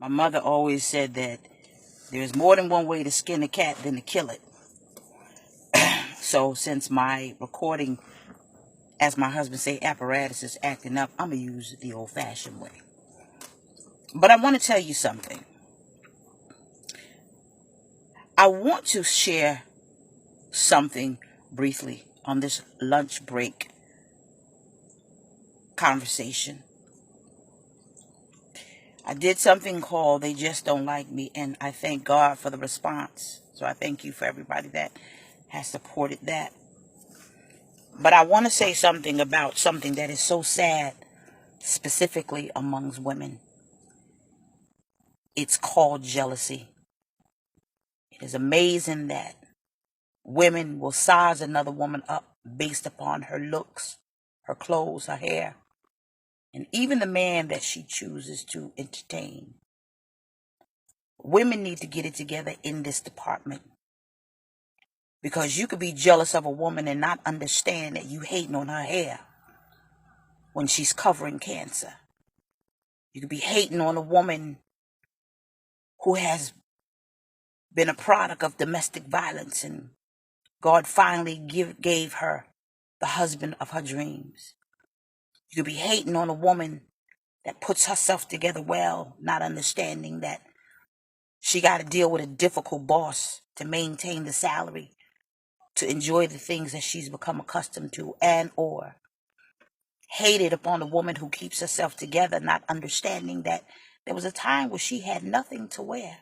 My mother always said that there's more than one way to skin a cat than to kill it. So since my recording, as my husband say, apparatus is acting up, I'm going to use it the old-fashioned way. But I want to tell you something. I want to share something briefly on this lunch break conversation. I did something called They Just Don't Like Me, and I thank God for the response. So I thank you for everybody that has supported that. But I want to say something about something that is so sad, specifically amongst women. It's called jealousy. It is amazing that women will size another woman up based upon her looks, her clothes, her hair, and even the man that she chooses to entertain. Women need to get it together in this department. Because you could be jealous of a woman and not understand that you hating on her hair when she's covering cancer. You could be hating on a woman who has been a product of domestic violence and God finally gave her the husband of her dreams. You could be hating on a woman that puts herself together well, not understanding that she got to deal with a difficult boss to maintain the salary, to enjoy the things that she's become accustomed to, and or hated upon a woman who keeps herself together, not understanding that there was a time where she had nothing to wear.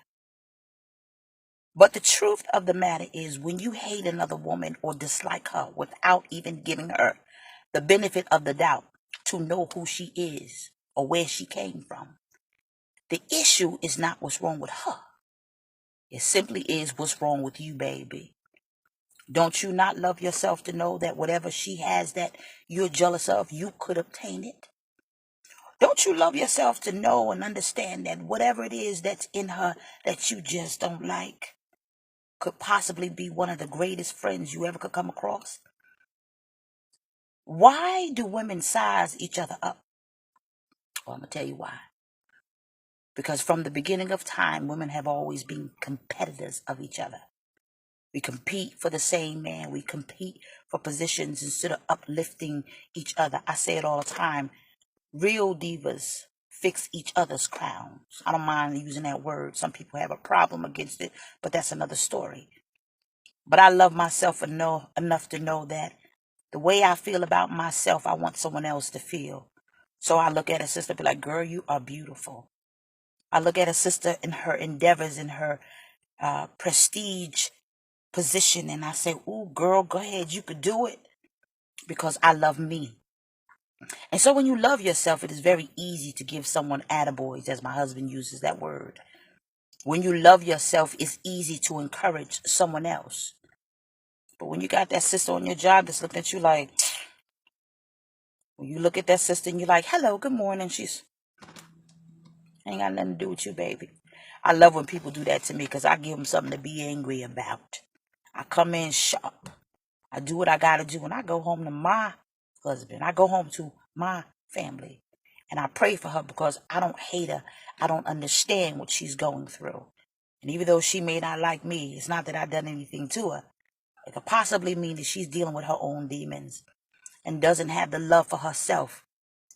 But the truth of the matter is, when you hate another woman or dislike her without even giving her the benefit of the doubt to know who she is or where she came from, the issue is not what's wrong with her. It simply is what's wrong with you, baby. Don't you not love yourself to know that whatever she has that you're jealous of, you could obtain it? Don't you love yourself to know and understand that whatever it is that's in her that you just don't like could possibly be one of the greatest friends you ever could come across? Why do women size each other up? Well, I'm going to tell you why. Because from the beginning of time, women have always been competitors of each other. We compete for the same man. We compete for positions instead of uplifting each other. I say it all the time. Real divas fix each other's crowns. I don't mind using that word. Some people have a problem against it, but that's another story. But I love myself enough to know that the way I feel about myself, I want someone else to feel. So I look at a sister and be like, girl, you are beautiful. I look at a sister in her endeavors, in her prestige position, and I say, ooh, girl, go ahead, you could do it, because I love me. And so when you love yourself, it is very easy to give someone attaboys, as my husband uses that word. When you love yourself, it's easy to encourage someone else. But when you got that sister on your job that's looking at you like, when you look at that sister and you're like, hello, good morning, she's, ain't got nothing to do with you, baby. I love when people do that to me because I give them something to be angry about. I come in sharp. I do what I got to do. And I go home to my husband. I go home to my family. And I pray for her because I don't hate her. I don't understand what she's going through. And even though she may not like me, it's not that I've done anything to her. It could possibly mean that she's dealing with her own demons and doesn't have the love for herself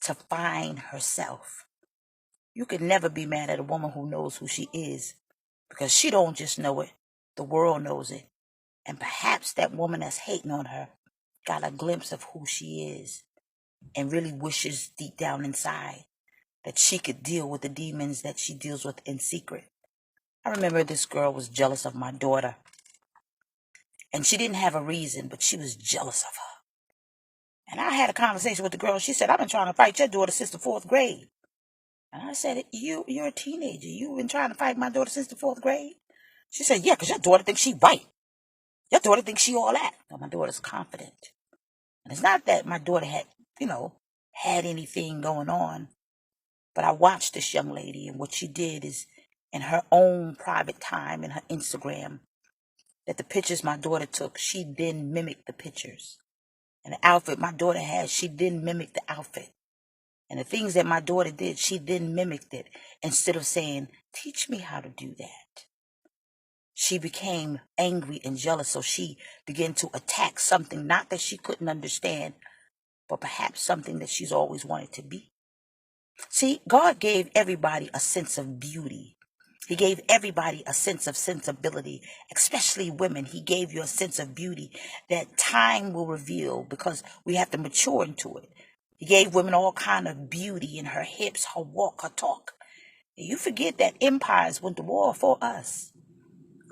to find herself. You could never be mad at a woman who knows who she is, because she don't just know it. The world knows it. And perhaps that woman that's hating on her got a glimpse of who she is and really wishes deep down inside that she could deal with the demons that she deals with in secret. I remember this girl was jealous of my daughter, and she didn't have a reason, but she was jealous of her. And I had a conversation with the girl. She said, I've been trying to fight your daughter since the 4th grade. And I said, you're a teenager. You've been trying to fight my daughter since the 4th grade? She said, yeah, because your daughter thinks she right. Your daughter thinks she all that. No, my daughter's confident. And it's not that my daughter had anything going on. But I watched this young lady, and what she did is, in her own private time, in her Instagram, that the pictures my daughter took, she then mimicked the pictures. And the outfit my daughter had, she didn't mimic the outfit. And the things that my daughter did, she then mimicked it. Instead of saying, teach me how to do that, she became angry and jealous. So she began to attack something, not that she couldn't understand, but perhaps something that she's always wanted to be. See, God gave everybody a sense of beauty. He gave everybody a sense of sensibility, especially women. He gave you a sense of beauty that time will reveal, because we have to mature into it. He gave women all kind of beauty in her hips, her walk, her talk. You forget that empires went to war for us.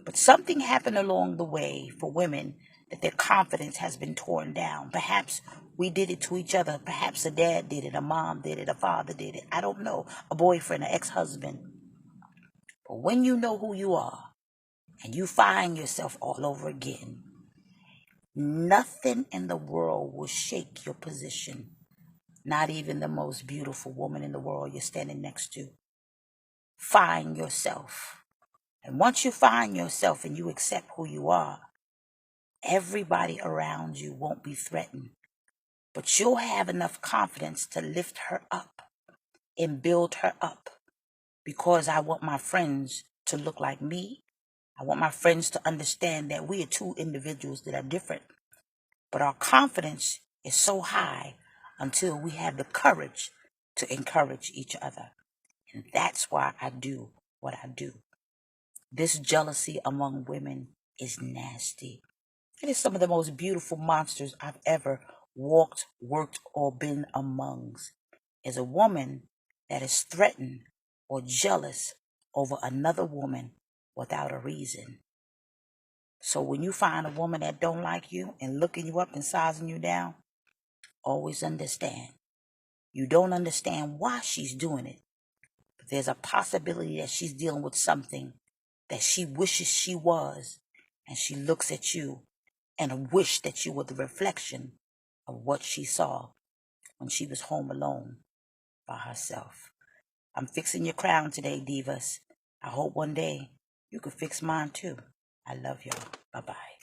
But something happened along the way for women, that their confidence has been torn down. Perhaps we did it to each other. Perhaps a dad did it, a mom did it, a father did it. I don't know, a boyfriend, an ex-husband. But when you know who you are and you find yourself all over again, nothing in the world will shake your position. Not even the most beautiful woman in the world you're standing next to. Find yourself. And once you find yourself and you accept who you are, everybody around you won't be threatened. But you'll have enough confidence to lift her up and build her up. Because I want my friends to look like me. I want my friends to understand that we are two individuals that are different. But our confidence is so high until we have the courage to encourage each other. And that's why I do what I do. This jealousy among women is nasty. It is some of the most beautiful monsters I've ever walked, worked, or been amongst. Is a woman that is threatened or jealous over another woman without a reason. So when you find a woman that don't like you and looking you up and sizing you down, always understand. You don't understand why she's doing it. But there's a possibility that she's dealing with something that she wishes she was. And she looks at you and wish that you were the reflection of what she saw when she was home alone by herself. I'm fixing your crown today, divas. I hope one day you could fix mine too. I love y'all. Bye-bye.